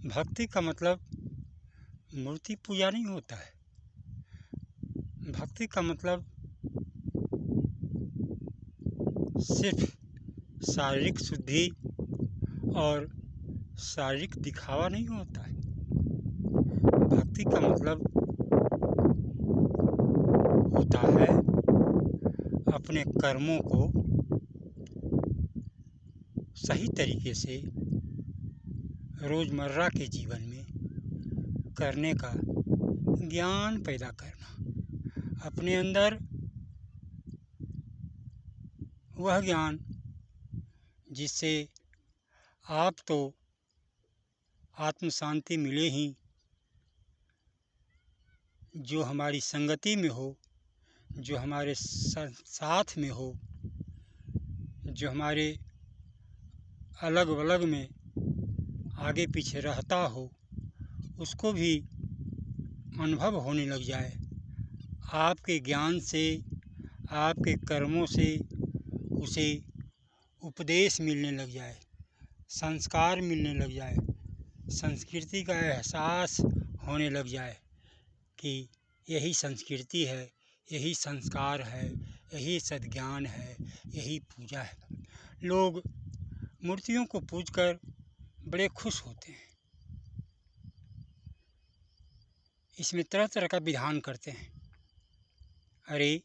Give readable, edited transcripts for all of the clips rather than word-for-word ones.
भक्ति का मतलब मूर्ति पूजा नहीं होता है। भक्ति का मतलब सिर्फ शारीरिक शुद्धि और शारीरिक दिखावा नहीं होता है। भक्ति का मतलब होता है अपने कर्मों को सही तरीके से रोज़मर्रा के जीवन में करने का ज्ञान पैदा करना, अपने अंदर वह ज्ञान जिससे आप तो आत्म शांति मिले ही, जो हमारी संगति में हो, जो हमारे साथ में हो, जो हमारे अलग अलग में आगे पीछे रहता हो, उसको भी अनुभव होने लग जाए। आपके ज्ञान से, आपके कर्मों से उसे उपदेश मिलने लग जाए, संस्कार मिलने लग जाए, संस्कृति का एहसास होने लग जाए कि यही संस्कृति है, यही संस्कार है, यही सद्ज्ञान है, यही पूजा है। लोग मूर्तियों को पूजकर बड़े खुश होते हैं। इसमें तरह तरह का विधान करते हैं। अरे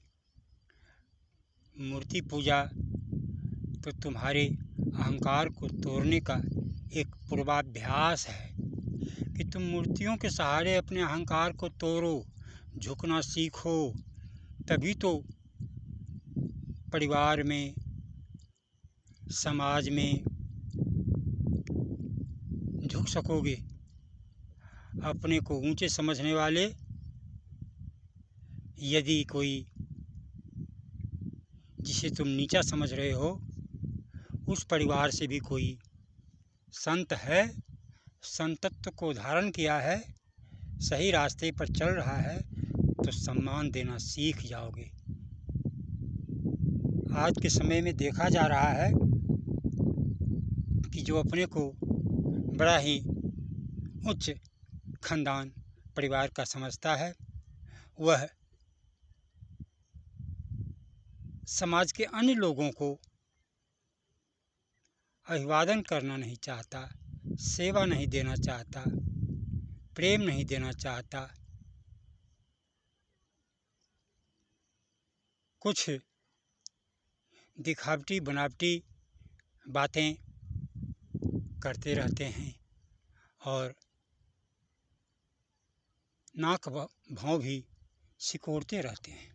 मूर्ति पूजा तो तुम्हारे अहंकार को तोड़ने का एक पूर्वाभ्यास है कि तुम मूर्तियों के सहारे अपने अहंकार को तोड़ो, झुकना सीखो, तभी तो परिवार में, समाज में झुक सकोगे। अपने को ऊंचे समझने वाले यदि कोई जिसे तुम नीचा समझ रहे हो, उस परिवार से भी कोई संत है, संतत्व को धारण किया है, सही रास्ते पर चल रहा है, तो सम्मान देना सीख जाओगे। आज के समय में देखा जा रहा है कि जो अपने को बड़ा ही उच्च खानदान परिवार का समझता है, वह समाज के अन्य लोगों को अभिवादन करना नहीं चाहता, सेवा नहीं देना चाहता, प्रेम नहीं देना चाहता। कुछ दिखावटी बनावटी बातें करते रहते हैं और नाक भाव भी सिकोड़ते रहते हैं।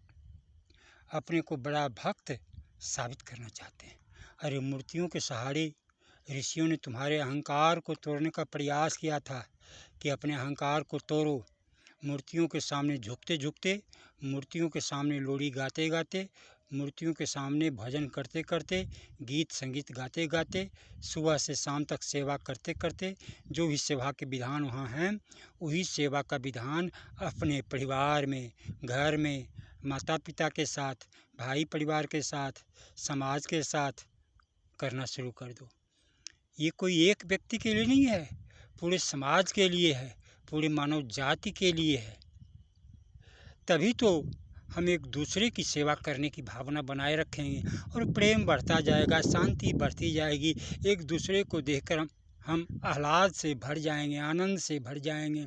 अपने को बड़ा भक्त साबित करना चाहते हैं। अरे मूर्तियों के सहारे ऋषियों ने तुम्हारे अहंकार को तोड़ने का प्रयास किया था कि अपने अहंकार को तोड़ो। मूर्तियों के सामने झुकते झुकते, मूर्तियों के सामने लोरी गाते गाते, मूर्तियों के सामने भजन करते करते, गीत संगीत गाते गाते, सुबह से शाम तक सेवा करते करते, जो भी सेवा के विधान वहाँ हैं, वही सेवा का विधान अपने परिवार में, घर में, माता पिता के साथ, भाई परिवार के साथ, समाज के साथ करना शुरू कर दो। ये कोई एक व्यक्ति के लिए नहीं है, पूरे समाज के लिए है, पूरी मानव जाति के लिए है। तभी तो हम एक दूसरे की सेवा करने की भावना बनाए रखेंगे और प्रेम बढ़ता जाएगा, शांति बढ़ती जाएगी। एक दूसरे को देखकर हम आह्लाद से भर जाएंगे, आनंद से भर जाएंगे।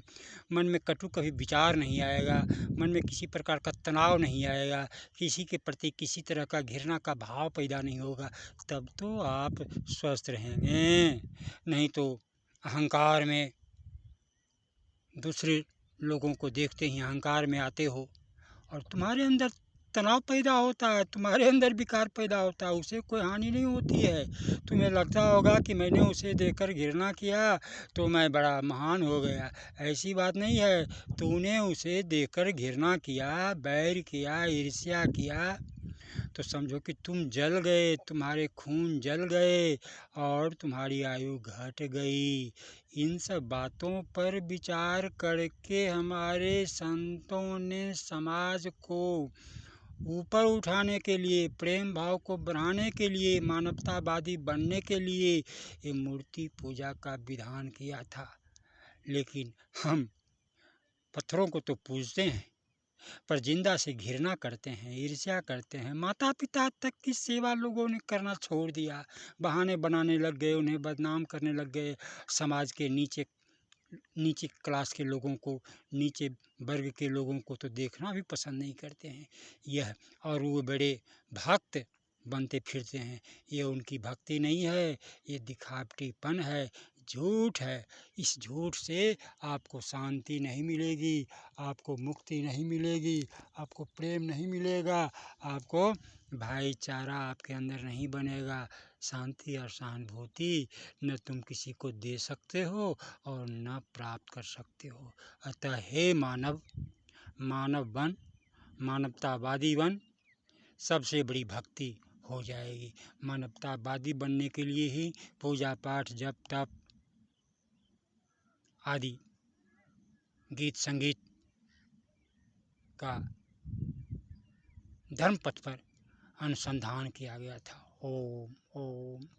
मन में कटु कभी विचार नहीं आएगा, मन में किसी प्रकार का तनाव नहीं आएगा, किसी के प्रति किसी तरह का घृणा का भाव पैदा नहीं होगा। तब तो आप स्वस्थ रहेंगे। नहीं तो अहंकार में, दूसरे लोगों को देखते ही अहंकार में आते हो और तुम्हारे अंदर तनाव पैदा होता है, तुम्हारे अंदर विकार पैदा होता है। उसे कोई हानि नहीं होती है। तुम्हें लगता होगा कि मैंने उसे देखकर घृणा किया तो मैं बड़ा महान हो गया। ऐसी बात नहीं है। तूने उसे देखकर घृणा किया, बैर किया, ईर्ष्या किया, तो समझो कि तुम जल गए, तुम्हारे खून जल गए और तुम्हारी आयु घट गई। इन सब बातों पर विचार करके हमारे संतों ने समाज को ऊपर उठाने के लिए, प्रेम भाव को बढ़ाने के लिए, मानवतावादी बनने के लिए ये मूर्ति पूजा का विधान किया था। लेकिन हम पत्थरों को तो पूजते हैं, पर जिंदा से घृणा करते हैं, ईर्ष्या करते हैं। माता पिता तक की सेवा लोगों ने करना छोड़ दिया, बहाने बनाने लग गए, उन्हें बदनाम करने लग गए। समाज के नीचे नीचे क्लास के लोगों को, नीचे वर्ग के लोगों को तो देखना भी पसंद नहीं करते हैं। यह और वो बड़े भक्त बनते फिरते हैं। ये उनकी भक्ति नहीं है, ये दिखावटीपन है, झूठ है। इस झूठ से आपको शांति नहीं मिलेगी, आपको मुक्ति नहीं मिलेगी, आपको प्रेम नहीं मिलेगा, आपको भाईचारा आपके अंदर नहीं बनेगा। शांति और सहानुभूति न तुम किसी को दे सकते हो और न प्राप्त कर सकते हो। अतः हे मानव, मानव बन, मानवतावादी बन, सबसे बड़ी भक्ति हो जाएगी। मानवतावादी बनने के लिए ही पूजा पाठ जप तप आदि गीत संगीत का धर्म पथ पर अनुसंधान किया गया था। ओम ओम।